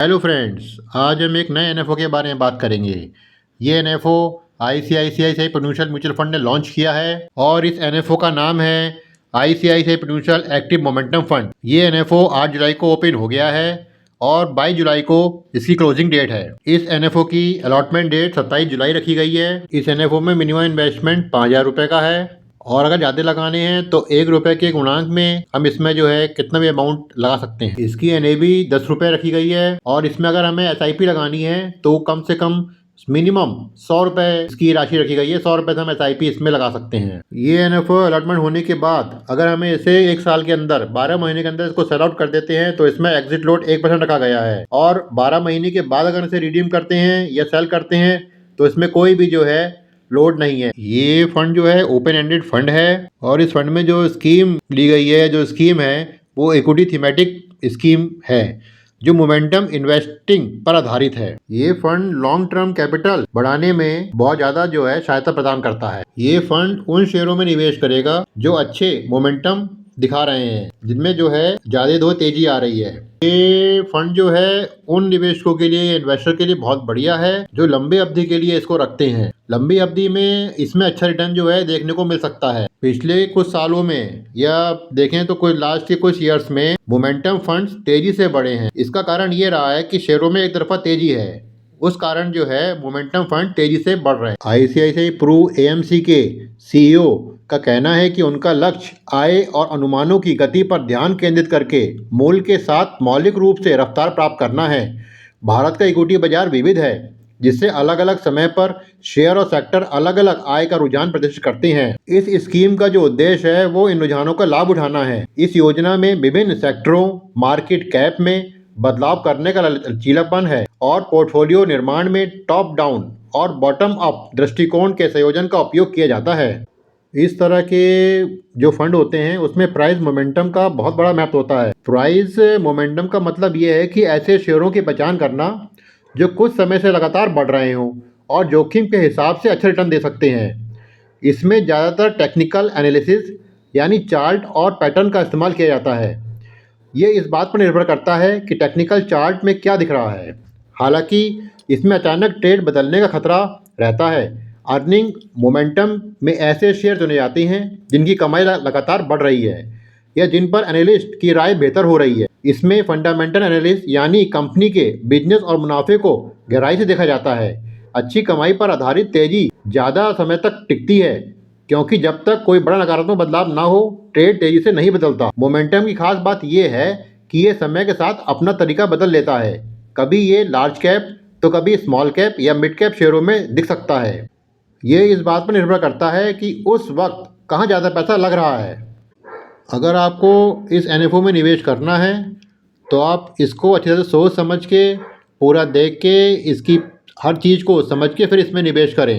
Hello friends, आज हम एक नए एनएफओ के बारे में बात करेंगे। ये NFO ICICI prudential mutual fund ने लॉन्च किया है और इस एनएफओ का नाम है ICICI prudential active momentum fund. ये एनएफओ 8 जुलाई को ओपन हो गया है और 22 जुलाई को इसकी क्लोजिंग डेट है। इस एनएफओ की अलॉटमेंट डेट 27 जुलाई रखी गई है। इस एनएफओ में मिनिमम इन्वेस्टमेंट 5,000 रुपये का है और अगर ज़्यादा लगाने हैं तो 1 रुपये के गुणांक में हम इसमें जो है कितना भी अमाउंट लगा सकते हैं। इसकी एनएवी 10 रुपये रखी गई है और इसमें अगर हमें एसआईपी लगानी है तो कम से कम मिनिमम 100 रुपये इसकी राशि रखी गई है। 100 रुपये से हम एसआईपी इसमें लगा सकते हैं। ये एनएफओ अलॉटमेंट होने के बाद अगर हमें इसे 1 साल के अंदर 12 महीने के अंदर इसको सेल आउट कर देते हैं तो इसमें एग्जिट लोड 1% रखा गया है और 12 महीने के बाद अगर इसे रिडीम करते हैं या सेल करते हैं तो इसमें कोई भी जो है लोड नहीं है। ये फंड जो है ओपन एंडेड फंड है और इस फंड में जो स्कीम ली गई है, जो स्कीम है वो इक्विटी थीमेटिक स्कीम है जो मोमेंटम इन्वेस्टिंग पर आधारित है। ये फंड लॉन्ग टर्म कैपिटल बढ़ाने में बहुत ज्यादा जो है सहायता प्रदान करता है। ये फंड उन शेयरों में निवेश करेगा जो अच्छे मोमेंटम दिखा रहे हैं, जिनमें जो है ज्यादा तेजी आ रही है। ये फंड जो है उन निवेशकों के लिए, इन्वेस्टर के लिए बहुत बढ़िया है जो लंबी अवधि के लिए इसको रखते हैं। लंबी अवधि में इसमें अच्छा रिटर्न जो है देखने को मिल सकता है। पिछले कुछ सालों में या देखें तो कोई लास्ट के कुछ ईयर्स में मोमेंटम फंड्स तेजी से बढ़े हैं। इसका कारण ये रहा है कि शेयरों में एक तरफा तेजी है, उस कारण जो है मोमेंटम फंड तेजी से बढ़ रहे हैं। आईसीआईसीआई प्रू एएमसी के सीईओ का कहना है कि उनका लक्ष्य आय और अनुमानों की गति पर ध्यान केंद्रित करके मूल्य के साथ मौलिक रूप से रफ्तार प्राप्त करना है। भारत का इक्विटी बाजार विविध है, जिससे अलग अलग समय पर शेयर और सेक्टर अलग अलग आय का रुझान प्रदर्शित करते हैं। इस स्कीम का जो उद्देश्य है वो इन रुझानों का लाभ उठाना है। इस योजना में विभिन्न सेक्टरों, मार्केट कैप में बदलाव करने का लचीलापन है और पोर्टफोलियो निर्माण में टॉप डाउन और बॉटम अप दृष्टिकोण के संयोजन का उपयोग किया जाता है। इस तरह के जो फंड होते हैं उसमें प्राइस मोमेंटम का बहुत बड़ा महत्व होता है। प्राइस मोमेंटम का मतलब ये है कि ऐसे शेयरों की पहचान करना जो कुछ समय से लगातार बढ़ रहे हों और जोखिम के हिसाब से अच्छा रिटर्न दे सकते हैं। इसमें ज़्यादातर टेक्निकल एनालिसिस यानी चार्ट और पैटर्न का इस्तेमाल किया जाता है। ये इस बात पर निर्भर करता है कि टेक्निकल चार्ट में क्या दिख रहा है। हालांकि इसमें अचानक ट्रेड बदलने का खतरा रहता है। अर्निंग मोमेंटम में ऐसे शेयर चुने जाते हैं जिनकी कमाई लगातार बढ़ रही है या जिन पर एनालिस्ट की राय बेहतर हो रही है। इसमें फंडामेंटल एनालिस्ट यानी कंपनी के बिजनेस और मुनाफे को गहराई से देखा जाता है। अच्छी कमाई पर आधारित तेजी ज़्यादा समय तक टिकती है, क्योंकि जब तक कोई बड़ा नकारात्मक बदलाव ना हो ट्रेड तेजी से नहीं बदलता। मोमेंटम की खास बात यह है कि ये समय के साथ अपना तरीका बदल लेता है। कभी ये लार्ज कैप तो कभी स्मॉल कैप या मिड कैप शेयरों में दिख सकता है। ये इस बात पर निर्भर करता है कि उस वक्त कहाँ ज़्यादा पैसा लग रहा है। अगर आपको इस एनएफओ में निवेश करना है तो आप इसको अच्छे से सोच समझ के, पूरा देख के, इसकी हर चीज़ को समझ के फिर इसमें निवेश करें।